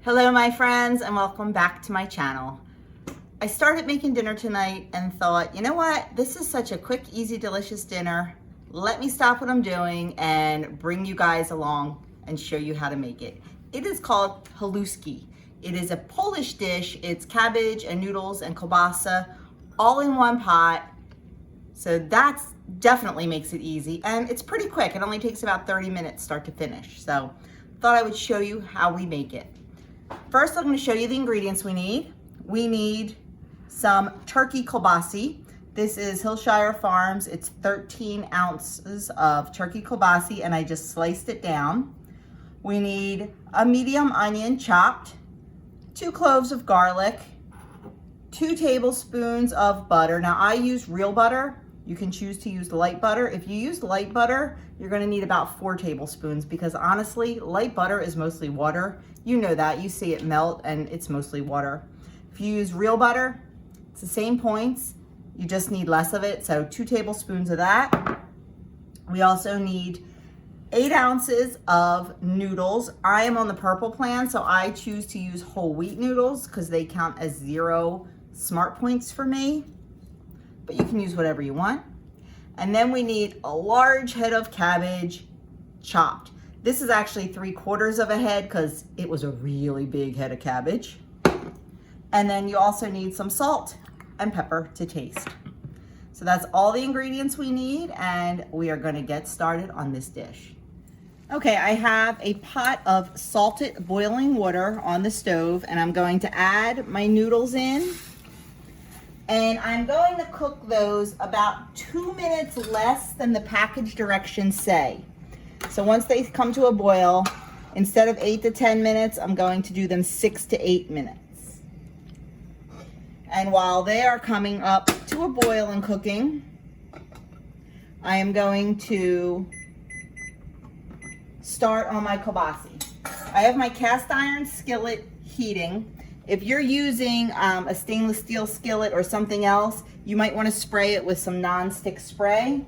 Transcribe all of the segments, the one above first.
Hello my friends and welcome back to my channel. I started making dinner tonight and thought, you know what, this is such a quick, easy, delicious dinner. Let me stop what I'm doing and bring you guys along and show you how to make it. It is called Haluski. It is a Polish dish. It's cabbage and noodles and kielbasa all in one pot. So that's definitely makes it easy and it's pretty quick. It only takes about 30 minutes start to finish. So thought I would show you how we make it. First, I'm going to show you the ingredients we need. We need some turkey kielbasa. This is Hillshire Farms. It's 13 ounces of turkey kielbasa and I just sliced it down. We need a medium onion chopped, 2 cloves of garlic, 2 tablespoons of butter. Now I use real butter. You can choose to use light butter. If you use light butter, you're gonna need about 4 tablespoons because honestly, light butter is mostly water. You know that, you see it melt and it's mostly water. If you use real butter, it's the same points. You just need less of it, so 2 tablespoons of that. We also need 8 ounces of noodles. I am on the purple plan, so I choose to use whole wheat noodles because they count as 0 smart points for me. But you can use whatever you want. And then we need a large head of cabbage chopped. This is actually 3/4 of a head because it was a really big head of cabbage. And then you also need some salt and pepper to taste. So that's all the ingredients we need and we are going to get started on this dish. Okay, I have a pot of salted boiling water on the stove and I'm going to add my noodles in. And I'm going to cook those about 2 minutes less than the package directions say. So once they come to a boil, instead of 8 to 10 minutes, I'm going to do them 6 to 8 minutes. And while they are coming up to a boil and cooking, I am going to start on my kielbasa. I have my cast iron skillet heating. If you're using a stainless steel skillet or something else, you might want to spray it with some non-stick spray.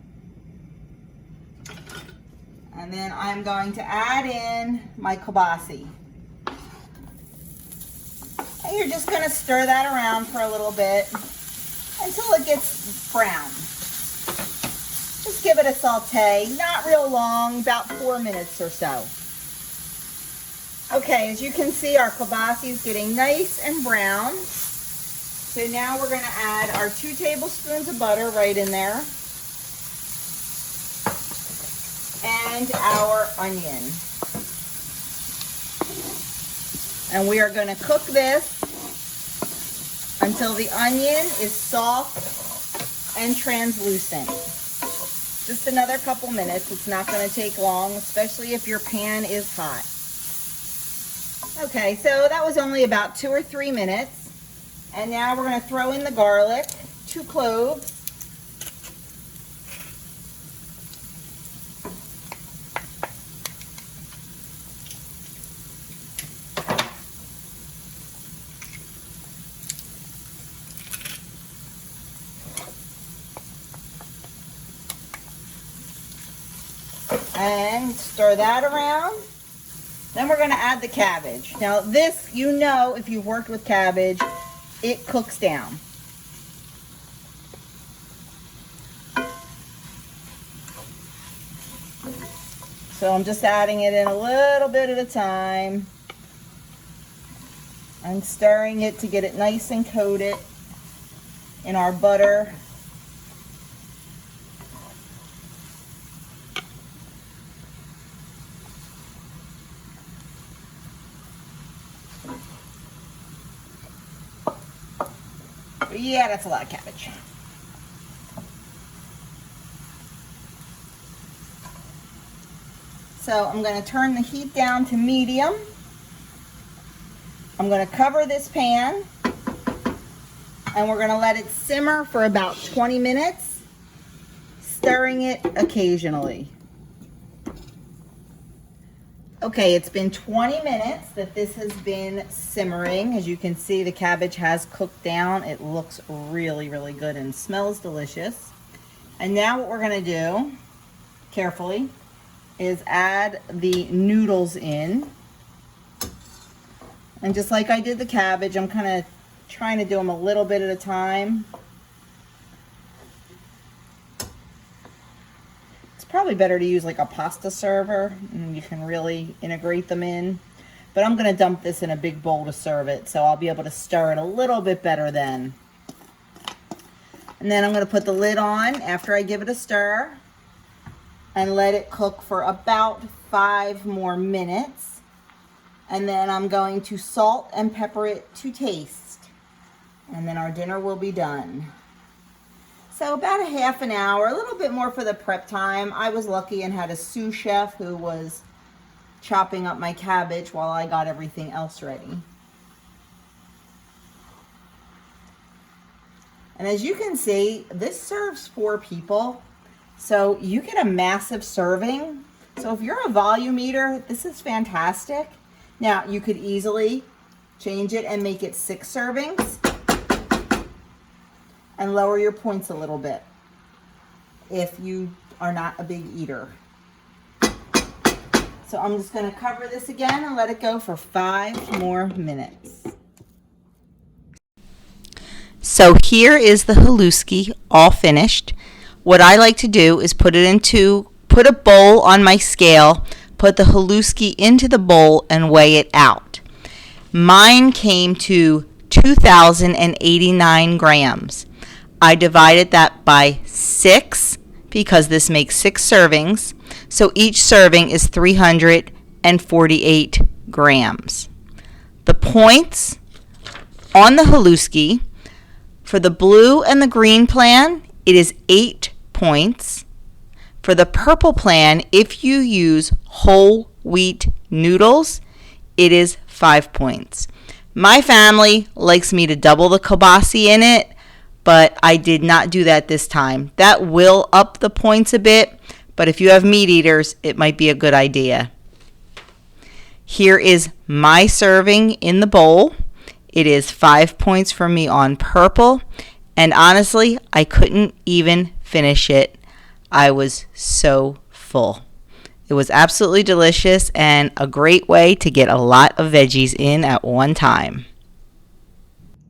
And then I'm going to add in my kielbasa. And you're just going to stir that around for a little bit until it gets brown. Just give it a saute, not real long, about 4 minutes or so. Okay, as you can see, our kielbasa is getting nice and brown. So now we're going to add our 2 tablespoons of butter right in there. And our onion. And we are going to cook this until the onion is soft and translucent. Just another couple minutes. It's not going to take long, especially if your pan is hot. Okay, so that was only about 2 or 3 minutes. And now we're going to throw in the garlic, 2 cloves. And stir that around. Then we're going to add the cabbage. Now this, you know, if you've worked with cabbage, it cooks down. So I'm just adding it in a little bit at a time. I'm stirring it to get it nice and coated in our butter. Yeah, that's a lot of cabbage. So I'm going to turn the heat down to medium. I'm going to cover this pan and we're going to let it simmer for about 20 minutes, stirring it occasionally. Okay, it's been 20 minutes that this has been simmering. As you can see, the cabbage has cooked down. It looks really, really good and smells delicious. And now what we're going to do, carefully, is add the noodles in. And just like I did the cabbage, I'm kind of trying to do them a little bit at a time. It's probably better to use like a pasta server, and you can really integrate them in. But I'm going to dump this in a big bowl to serve it, so I'll be able to stir it a little bit better then. And then I'm going to put the lid on after I give it a stir and let it cook for about 5 more minutes. And then I'm going to salt and pepper it to taste. And then our dinner will be done. So about a half an hour, a little bit more for the prep time. I was lucky and had a sous chef who was chopping up my cabbage while I got everything else ready. And as you can see, this serves 4 people. So you get a massive serving. So if you're a volume eater, this is fantastic. Now you could easily change it and make it 6 servings and lower your points a little bit if you are not a big eater. So I'm just going to cover this again and let it go for 5 more minutes. So here is the Haluski all finished. What I like to do is put a bowl on my scale, put the Haluski into the bowl and weigh it out. Mine came to 2,089 grams. I divided that by 6 because this makes 6 servings. So each serving is 348 grams. The points on the Haluski, for the blue and the green plan, it is 8 points. For the purple plan, if you use whole wheat noodles, it is 5 points. My family likes me to double the kielbasa in it, but I did not do that this time. That will up the points a bit, but if you have meat eaters, it might be a good idea. Here is my serving in the bowl. It is 5 points for me on purple, and honestly, I couldn't even finish it. I was so full. It was absolutely delicious and a great way to get a lot of veggies in at one time.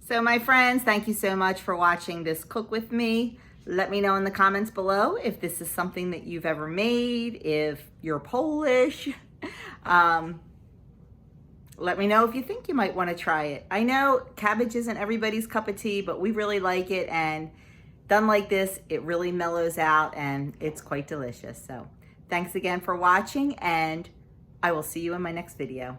So my friends, thank you so much for watching this cook with me. Let me know in the comments below if this is something that you've ever made, if you're Polish. Let me know if you think you might want to try it. I know cabbage isn't everybody's cup of tea, but we really like it, and done like this, it really mellows out and it's quite delicious. So thanks again for watching, and I will see you in my next video.